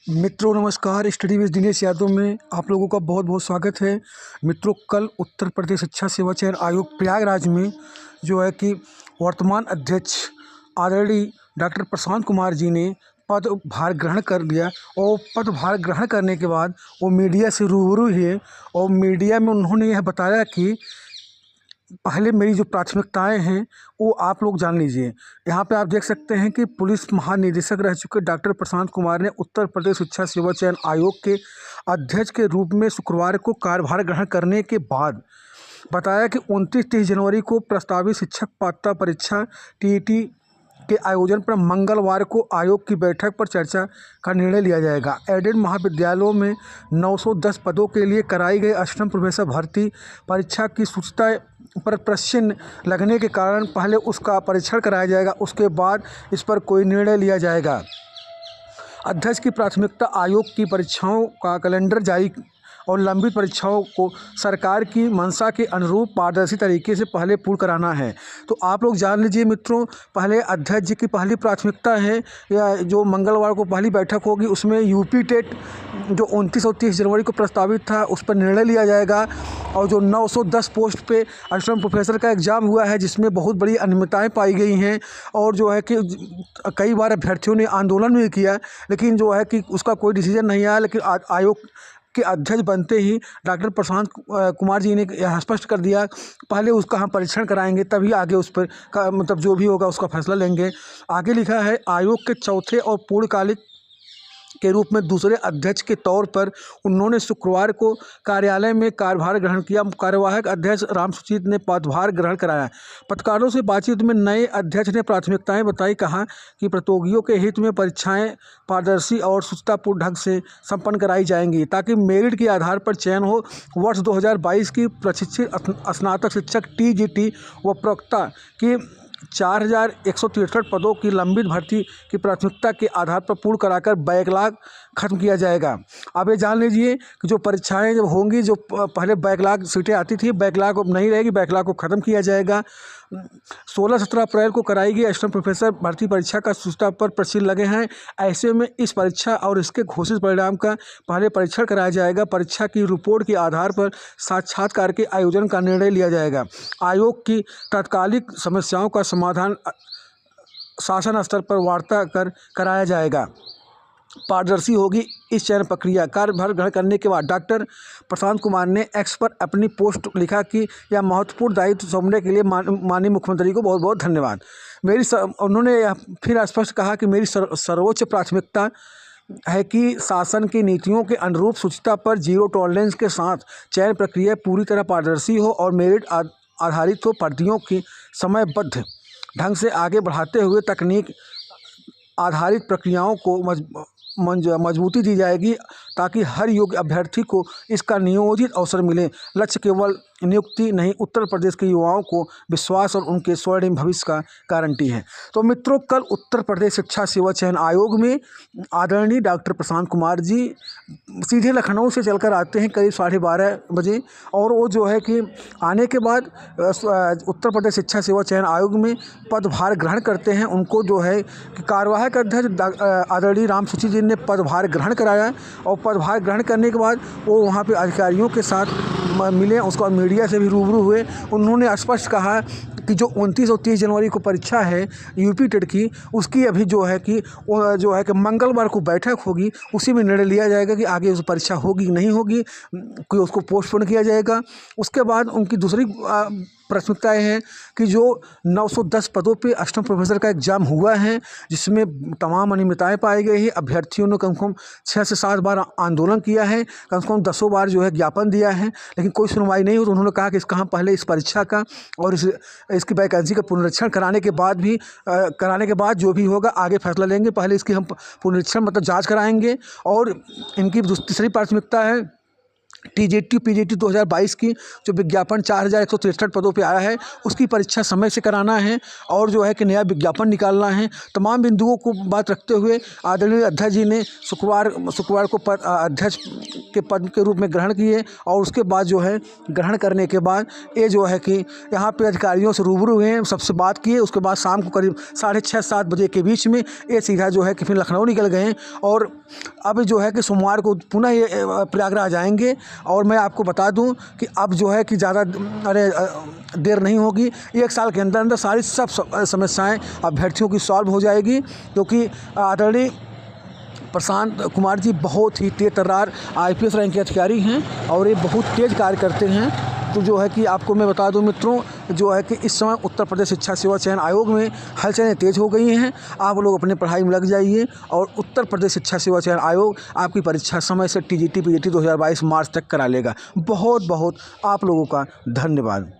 मित्रों नमस्कार। Study with Dinesh Yadav में आप लोगों का बहुत बहुत स्वागत है। मित्रों, कल उत्तर प्रदेश शिक्षा सेवा चयन आयोग प्रयागराज में जो है कि वर्तमान अध्यक्ष आदरणीय डॉक्टर प्रशांत कुमार जी ने पदभार ग्रहण कर लिया और पदभार ग्रहण करने के बाद वो मीडिया से रूबरू हुए और मीडिया में उन्होंने यह बताया कि पहले मेरी जो प्राथमिकताएं हैं वो आप लोग जान लीजिए। यहाँ पे आप देख सकते हैं कि पुलिस महानिदेशक रह चुके डॉक्टर प्रशांत कुमार ने उत्तर प्रदेश शिक्षा सेवा चयन आयोग के अध्यक्ष के रूप में शुक्रवार को कार्यभार ग्रहण करने के बाद बताया कि 29-30 जनवरी को प्रस्तावित शिक्षक पात्रता परीक्षा टीईटी के आयोजन पर मंगलवार को आयोग की बैठक पर चर्चा का निर्णय लिया जाएगा। एडेड महाविद्यालयों में 910 पदों के लिए कराई गई असिस्टेंट प्रोफेसर भर्ती परीक्षा की सूचना पर प्रश्न लगने के कारण पहले उसका परीक्षण कराया जाएगा, उसके बाद इस पर कोई निर्णय लिया जाएगा। अध्यक्ष की प्राथमिकता आयोग की परीक्षाओं का कैलेंडर जारी और लंबित परीक्षाओं को सरकार की मंशा के अनुरूप पारदर्शी तरीके से पहले पूर्ण कराना है। तो आप लोग जान लीजिए मित्रों, पहले अध्यक्ष जी की पहली प्राथमिकता है या जो मंगलवार को पहली बैठक होगी उसमें यूपी टेट जो 29 और 30 जनवरी को प्रस्तावित था उस पर निर्णय लिया जाएगा। और जो 910 पोस्ट पे असिस्टेंट प्रोफेसर का एग्ज़ाम हुआ है जिसमें बहुत बड़ी अनियमितताएँ पाई गई हैं और जो है कि कई बार अभ्यर्थियों ने आंदोलन भी किया, लेकिन जो है कि उसका कोई डिसीजन नहीं आया। लेकिन आयोग के अध्यक्ष बनते ही डॉक्टर प्रशांत कुमार जी ने यह स्पष्ट कर दिया पहले उसका हम परीक्षण कराएंगे तभी आगे उस पर मतलब जो भी होगा उसका फैसला लेंगे। आगे लिखा है, आयोग के चौथे और पूर्णकालिक के रूप में दूसरे अध्यक्ष के तौर पर उन्होंने शुक्रवार को कार्यालय में कार्यभार ग्रहण किया। कार्यवाहक अध्यक्ष राम सुचित ने पदभार ग्रहण कराया। पत्रकारों से बातचीत में नए अध्यक्ष ने प्राथमिकताएं बताई, कहा कि प्रतियोगियों के हित में परीक्षाएं पारदर्शी और सुचितापूर्ण ढंग से संपन्न कराई जाएंगी ताकि मेरिट के आधार पर चयन हो। वर्ष 2022 की प्रशिक्षित स्नातक शिक्षक टीजीटी व प्रवक्ता की 4163 पदों की लंबित भर्ती की प्राथमिकता के आधार पर पूर्ण कराकर बैकलॉग खत्म किया जाएगा। अब ये जान लीजिए कि जो परीक्षाएं जब होंगी, जो पहले बैकलॉग सीटें आती थी, बैकलॉग अब नहीं रहेगी, बैकलॉग को ख़त्म किया जाएगा। 16-17 अप्रैल को कराई गई असिस्टेंट प्रोफेसर भर्ती परीक्षा का सूचना पर प्रश्न लगे हैं। ऐसे में इस परीक्षा और इसके घोषित परिणाम का पहले परीक्षण कराया जाएगा। परीक्षा की रिपोर्ट के आधार पर साक्षात्कार के आयोजन का निर्णय लिया जाएगा। आयोग की तात्कालिक समस्याओं का समाधान शासन स्तर पर वार्ता कर कराया जाएगा। पारदर्शी होगी इस चयन प्रक्रिया। कार्यभार ग्रहण करने के बाद डॉक्टर प्रशांत कुमार ने एक्स पर अपनी पोस्ट लिखा कि यह महत्वपूर्ण दायित्व सौंपने के लिए माननीय मुख्यमंत्री को बहुत बहुत धन्यवाद। उन्होंने फिर स्पष्ट कहा कि मेरी सर्वोच्च प्राथमिकता है कि शासन की नीतियों के अनुरूप शुचिता पर जीरो टॉलरेंस के साथ चयन प्रक्रिया पूरी तरह पारदर्शी हो और मेरिट आधारित हो। भर्तियों की समयबद्ध ढंग से आगे बढ़ाते हुए तकनीक आधारित प्रक्रियाओं को मजबूती दी जाएगी ताकि हर योग्य अभ्यर्थी को इसका नियोजित अवसर मिले। लक्ष्य केवल नियुक्ति नहीं, उत्तर प्रदेश के युवाओं को विश्वास और उनके स्वर्णिम भविष्य का गारंटी है। तो मित्रों, कल उत्तर प्रदेश शिक्षा सेवा चयन आयोग में आदरणीय डॉक्टर प्रशांत कुमार जी सीधे लखनऊ से चलकर आते हैं करीब 12:30 बजे और वो जो है कि आने के बाद उत्तर प्रदेश शिक्षा सेवा चयन आयोग में पदभार ग्रहण करते हैं। उनको जो है कि कार्यवाहक अध्यक्ष आदरणीय राम सुचित जी ने पदभार ग्रहण कराया और पदभार ग्रहण करने के बाद वो वहाँ पे अधिकारियों के साथ मिले, उसके बाद मीडिया से भी रूबरू हुए। उन्होंने स्पष्ट कहा कि जो 29 और 30 जनवरी को परीक्षा है यूपी टेट की, उसकी अभी जो है कि मंगलवार को बैठक होगी, उसी में निर्णय लिया जाएगा कि आगे उस परीक्षा होगी नहीं होगी, कोई उसको पोस्टपोन किया जाएगा। उसके बाद उनकी दूसरी प्राथमिकताएं हैं कि जो 910 पदों पे असिस्टेंट प्रोफेसर का एग्ज़ाम हुआ है जिसमें तमाम अनियमितताएं पाई गई है। अभ्यर्थियों ने कम से कम 6 से 7 बार आंदोलन किया है, कम से कम 10 बार जो है ज्ञापन दिया है, लेकिन कोई सुनवाई नहीं हुई। तो उन्होंने कहा कि इसका हम पहले इस परीक्षा का और इसकी वैकेंसी का पुनरीक्षण कराने के बाद जो भी होगा आगे फैसला लेंगे। पहले इसकी हम पुनरीक्षण मतलब जाँच कराएँगे। और इनकी तीसरी प्राथमिकता है टीजीटी पीजीटी 2022 की जो विज्ञापन 4163 पदों पे आया है, उसकी परीक्षा समय से कराना है और जो है कि नया विज्ञापन निकालना है। तमाम बिंदुओं को बात रखते हुए आदरणीय अध्यक्ष जी ने शुक्रवार को अध्यक्ष के पद के रूप में ग्रहण किए और उसके बाद जो है ग्रहण करने के बाद ये जो है कि यहाँ पे अधिकारियों से रूबरू हुए, सबसे बात किए। उसके बाद शाम को करीब 6:30-7 बजे के बीच में ये सीधा जो है कि फिर लखनऊ निकल गए और अब जो है कि सोमवार को पुनः ये प्रयागराज आएंगे। और मैं आपको बता दूं कि अब जो है कि ज़्यादा देर नहीं होगी, 1 साल के अंदर अंदर सारी सब समस्याएं अभ्यर्थियों की सॉल्व हो जाएगी, क्योंकि आदरणीय प्रशांत कुमार जी बहुत ही तेज तर्रार IPS रैंक के अधिकारी हैं और ये बहुत तेज़ कार्य करते हैं। तो जो है कि आपको मैं बता दूं मित्रों, जो है कि इस समय उत्तर प्रदेश शिक्षा सेवा चयन आयोग में हलचलें तेज़ हो गई हैं। आप लोग अपने पढ़ाई में लग जाइए और उत्तर प्रदेश शिक्षा सेवा चयन आयोग आपकी परीक्षा समय से TGT PGT 2022 मार्च तक करा लेगा। बहुत बहुत आप लोगों का धन्यवाद।